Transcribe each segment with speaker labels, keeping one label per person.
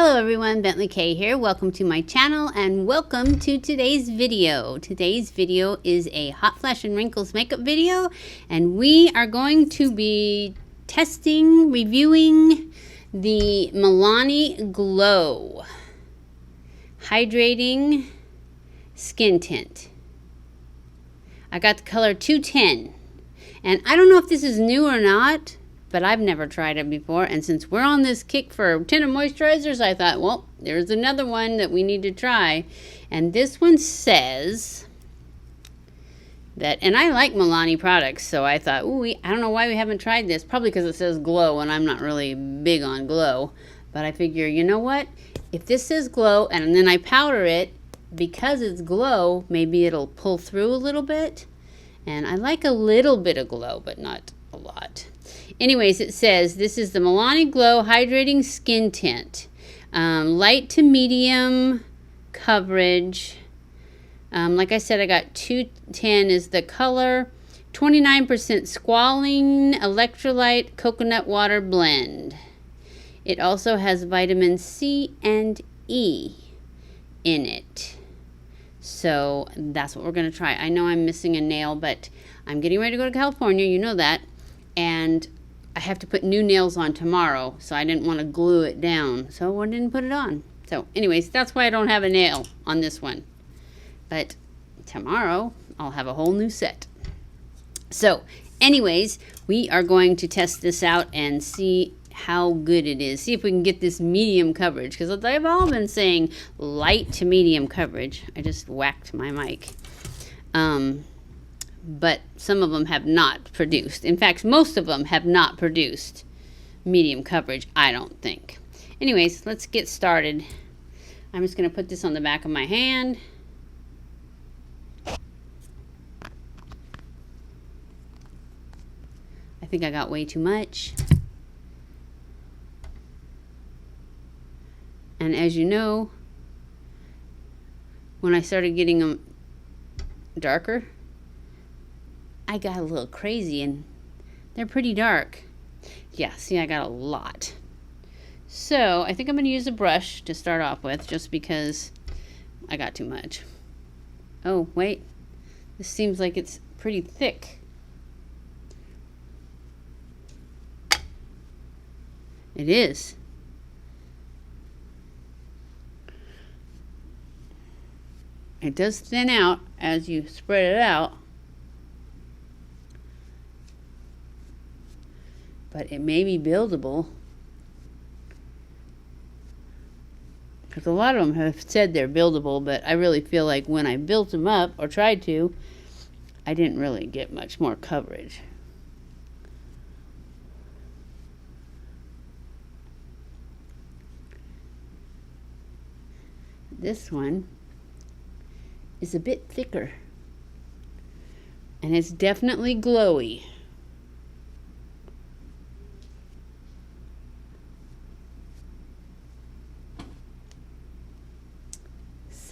Speaker 1: Hello everyone, BentlyK here. Welcome to my channel and welcome to today's video. Today's video is a Hot Flash and Wrinkles makeup video, and we are going to be testing, reviewing the Milani Glow Hydrating Skin Tint. I got the color 210, and I don't know if this is new or not, but I've never tried it before, and since we're on this kick for tinted moisturizers, I thought, well, there's another one that we need to try. And this one says that, and I like Milani products, so I thought, ooh, I don't know why we haven't tried this. Probably because it says glow, and I'm not really big on glow. But I figure, you know what? If this says glow, and then I powder it, because it's glow, maybe it'll pull through a little bit. And I like a little bit of glow, but not a lot. Anyways, it says this is the Milani Glow Hydrating Skin Tint. Light to medium coverage. Like I said, I got 210 is the color. 29% squalene electrolyte coconut water blend. It also has vitamin C and E in it. So that's what we're going to try. I know I'm missing a nail, but I'm getting ready to go to California. You know that. And I have to put new nails on tomorrow, so I didn't want to glue it down, so I didn't put it on. So anyways, that's why I don't have a nail on this one. But tomorrow, I'll have a whole new set. So anyways, we are going to test this out and see how good it is. See if we can get this medium coverage, because they've all been saying light to medium coverage. I just whacked my mic. But some of them have not produced. In fact, most of them have not produced medium coverage, I don't think. Anyways, let's get started. I'm just going to put this on the back of my hand. I think I got way too much. And as you know, when I started getting them darker, I got a little crazy, and they're pretty dark. Yeah, see, I got a lot. So I think I'm going to use a brush to start off with, just because I got too much. Oh, wait. This seems like it's pretty thick. It is. It does thin out as you spread it out. But it may be buildable, because a lot of them have said they're buildable, but I really feel like when I built them up, or tried to, I didn't really get much more coverage. This one is a bit thicker, and it's definitely glowy.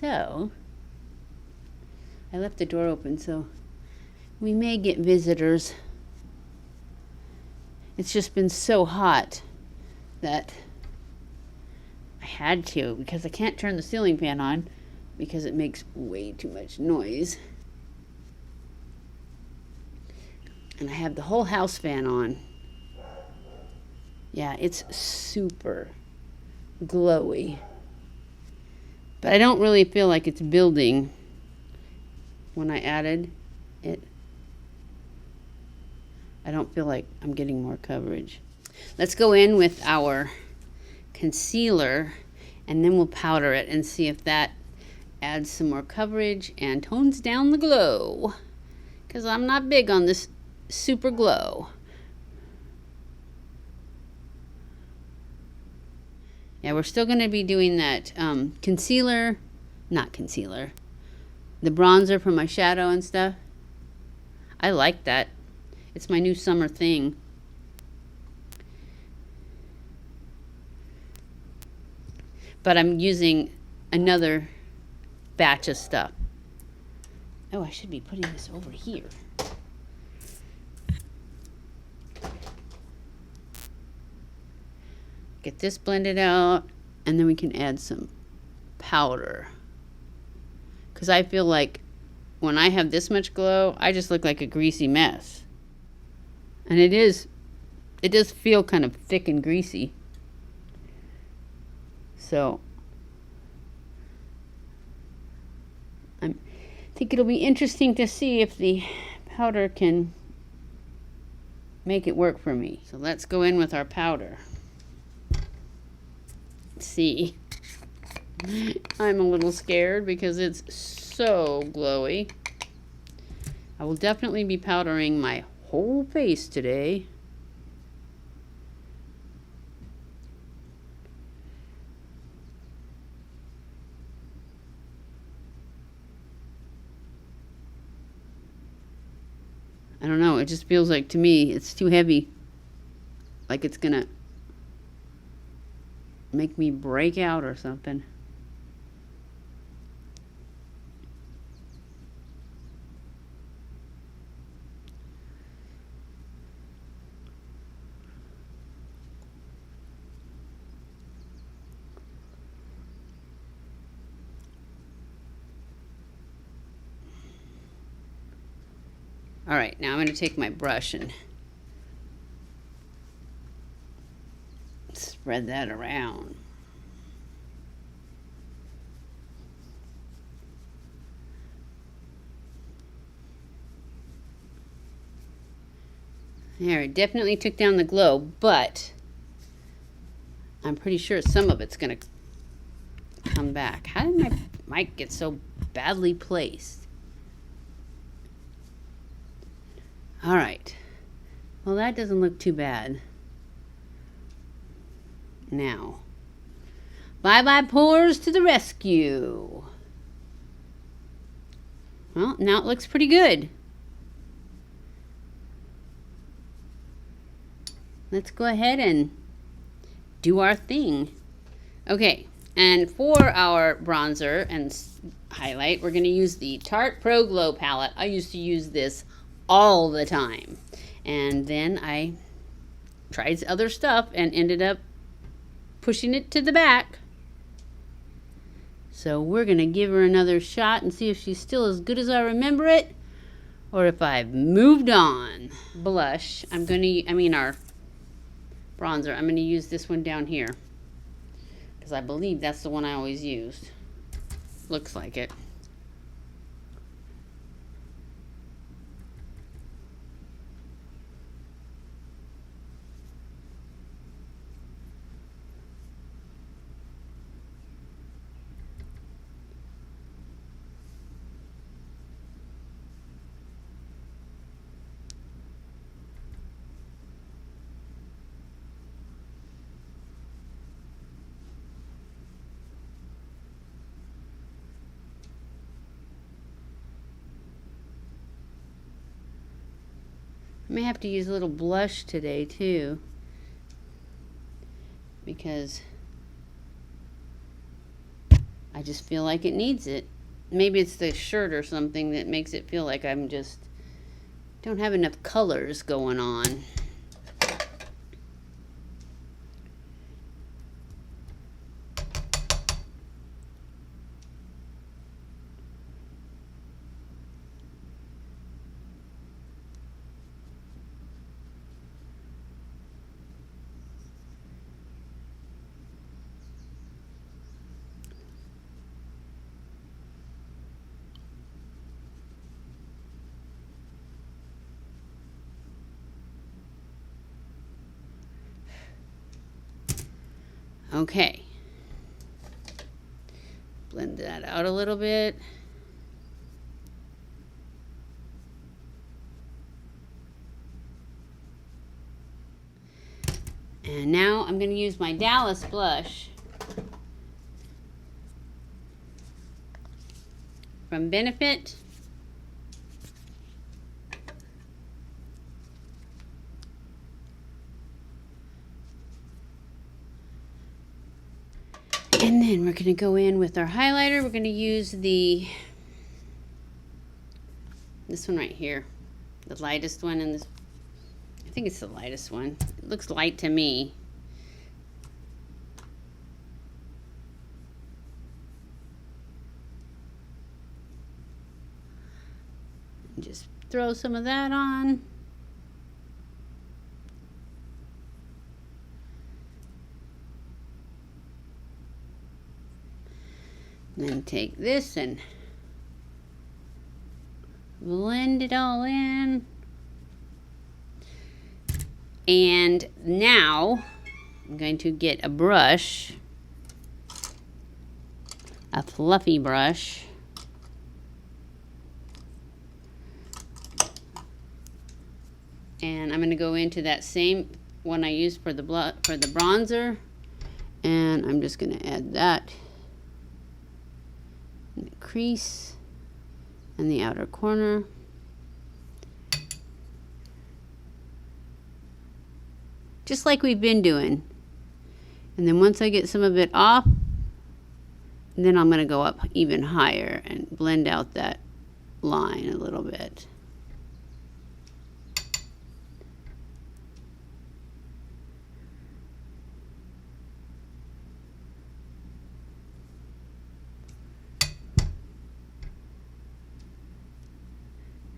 Speaker 1: So, I left the door open, so we may get visitors. It's just been so hot that I had to, because I can't turn the ceiling fan on because it makes way too much noise. And I have the whole house fan on. Yeah, it's super glowy. But I don't really feel like it's building when I added it. I don't feel like I'm getting more coverage. Let's go in with our concealer, and then we'll powder it and see if that adds some more coverage and tones down the glow. Because I'm not big on this super glow. Yeah, we're still going to be doing that concealer, not concealer, the bronzer for my shadow and stuff. I like that. It's my new summer thing. But I'm using another batch of stuff. Oh, I should be putting this over here. Get this blended out, And then we can add some powder. Because I feel like when I have this much glow, I just look like a greasy mess. And it does feel kind of thick and greasy. So I think it'll be interesting to see if the powder can make it work for me. So let's go in with our powder. See, I'm a little scared because it's so glowy. I will definitely be powdering my whole face today. I don't know, it just feels like to me it's too heavy. Like it's gonna make me break out or something. All right, now I'm going to take my brush and spread that around. There, it definitely took down the glow, but I'm pretty sure some of it's going to come back. How did my mic get so badly placed? All right. Well, that doesn't look too bad. Now, bye-bye pores to the rescue. Well, now it looks pretty good. Let's go ahead and do our thing. Okay, and for our bronzer and highlight, we're going to use the Tarte Pro Glow palette. I used to use this all the time, and then I tried other stuff and ended up pushing it to the back. So we're gonna give her another shot and see if she's still as good as I remember it, or if I've moved on. Blush, our bronzer, I'm gonna use this one down here because I believe that's the one I always used. Looks like it. I may have to use a little blush today too, because I just feel like it needs it. Maybe it's the shirt or something that makes it feel like I'm just don't have enough colors going on. Okay, blend that out a little bit. And now I'm going to use my Dallas blush from Benefit. And then we're going to go in with our highlighter. We're going to use this one right here, the lightest one in this. I think it's the lightest one. It looks light to me. just throw some of that on. Then take this and blend it all in. And now I'm going to get a brush, a fluffy brush. And I'm going to go into that same one I used for the bronzer, and I'm just going to add that in the crease and the outer corner. Just like we've been doing. And then once I get some of it off, then I'm going to go up even higher and blend out that line a little bit.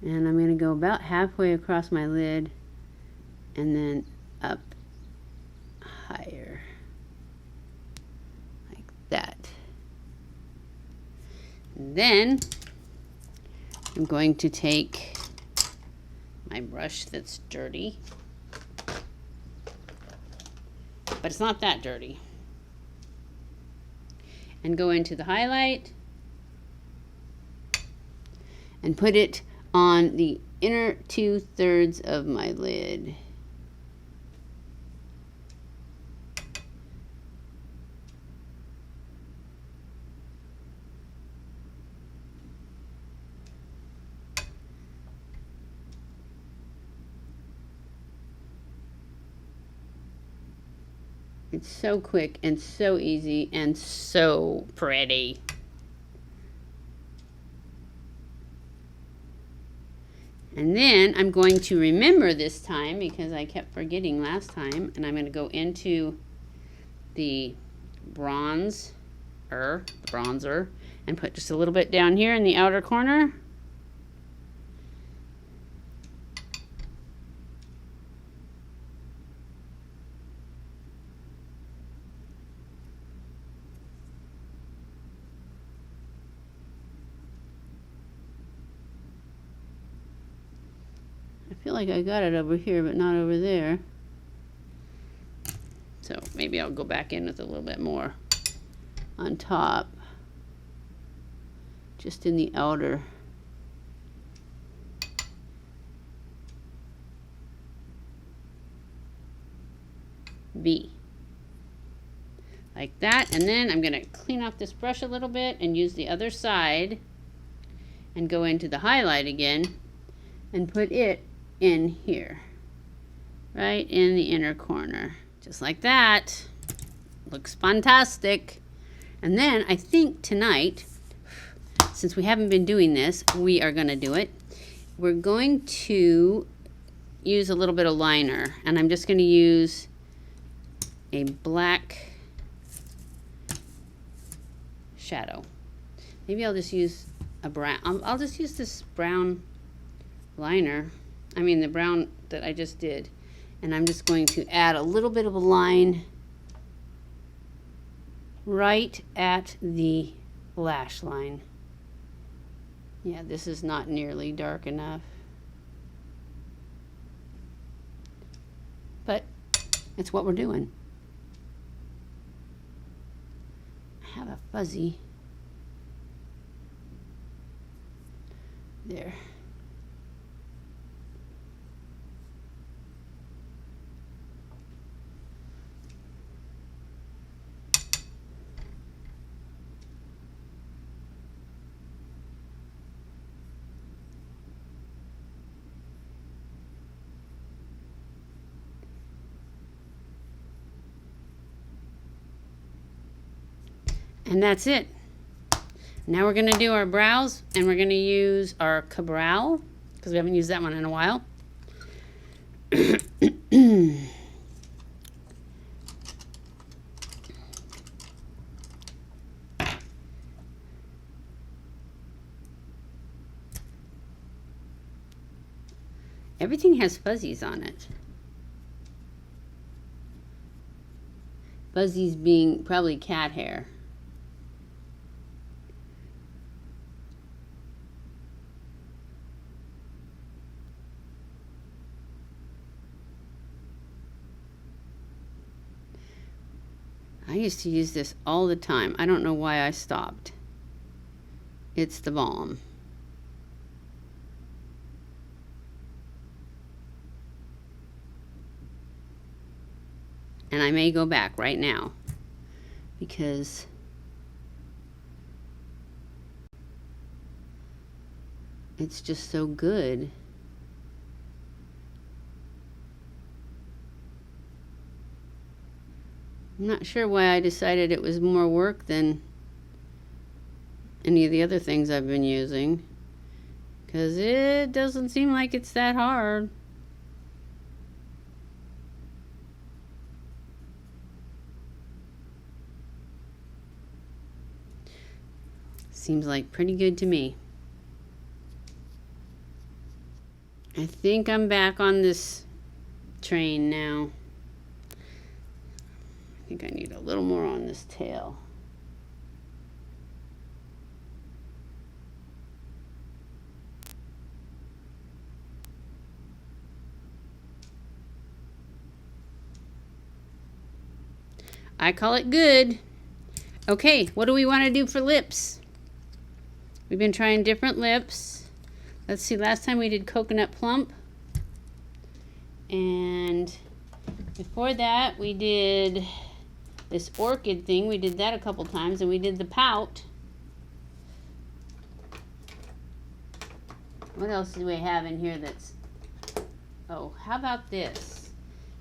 Speaker 1: And I'm going to go about halfway across my lid and then up higher, like that. And then I'm going to take my brush that's dirty, but it's not that dirty, and go into the highlight and put it on the inner 2/3 of my lid. It's so quick and so easy and so pretty. And then I'm going to remember this time, because I kept forgetting last time, and I'm going to go into the bronzer, and put just a little bit down here in the outer corner. I feel like I got it over here, but not over there. So maybe I'll go back in with a little bit more on top, just in the outer. V. Like that. And then I'm going to clean off this brush a little bit and use the other side and go into the highlight again and put it in here, right in the inner corner, just like that. Looks fantastic. And then I think tonight, since we haven't been doing this, we are going to do it. We're going to use a little bit of liner, and I'm just going to use a black shadow. Maybe I'll just use a brown. I'll just use this brown liner. I mean the brown that I just did. And I'm just going to add a little bit of a line right at the lash line. Yeah, this is not nearly dark enough. But it's what we're doing. I have a fuzzy there. And that's it. Now we're going to do our brows, and we're going to use our Cabral, because we haven't used that one in a while. Everything has fuzzies on it. Fuzzies being probably cat hair. I used to use this all the time. I don't know why I stopped. It's the bomb. And I may go back right now because it's just so good. I'm not sure why I decided it was more work than any of the other things I've been using, because it doesn't seem like it's that hard. Seems like pretty good to me. I think I'm back on this train now. I think I need a little more on this tail. I call it good. Okay, what do we want to do for lips? We've been trying different lips. Let's see, last time we did Coconut Plump. And before that, we did this orchid thing. We did that a couple times, and we did the pout. What else do we have in here that's... Oh, how about this?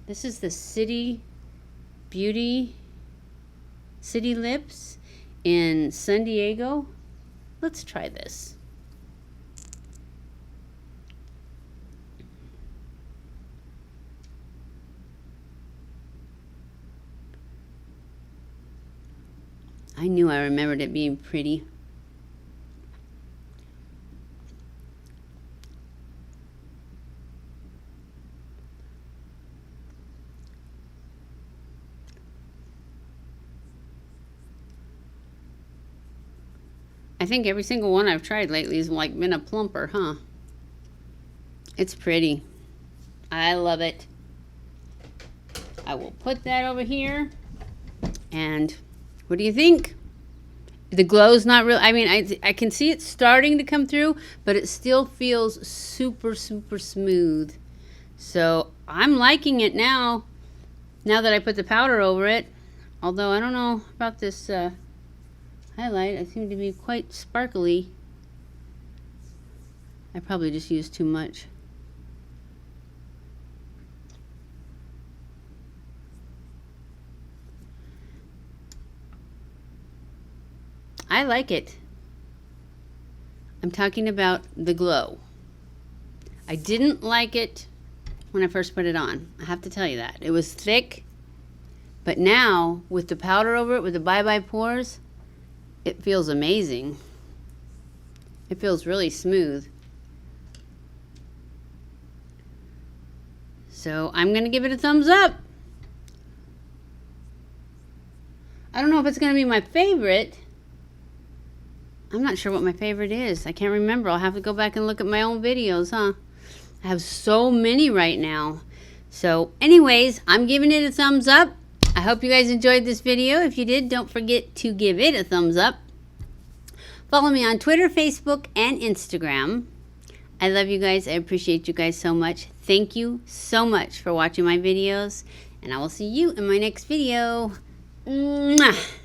Speaker 1: This is the City Beauty City Lips in San Diego. Let's try this. I knew I remembered it being pretty. I think every single one I've tried lately has like been a plumper, huh? It's pretty. I love it. I will put that over here. And what do you think? The glow's not real. I mean, I can see it starting to come through, but it still feels super, super smooth. So I'm liking it now that I put the powder over it. Although I don't know about this highlight. I seem to be quite sparkly. I probably just used too much. I like it. I'm talking about the glow. I didn't like it when I first put it on. I have to tell you that. It was thick, but now with the powder over it, with the Bye Bye Pores, it feels amazing. It feels really smooth. So I'm going to give it a thumbs up. I don't know if it's going to be my favorite. I'm not sure what my favorite is. I can't remember. I'll have to go back and look at my own videos, huh? I have so many right now. So anyways, I'm giving it a thumbs up. I hope you guys enjoyed this video. If you did, don't forget to give it a thumbs up. Follow me on Twitter, Facebook, and Instagram. I love you guys. I appreciate you guys so much. Thank you so much for watching my videos. And I will see you in my next video. Mwah!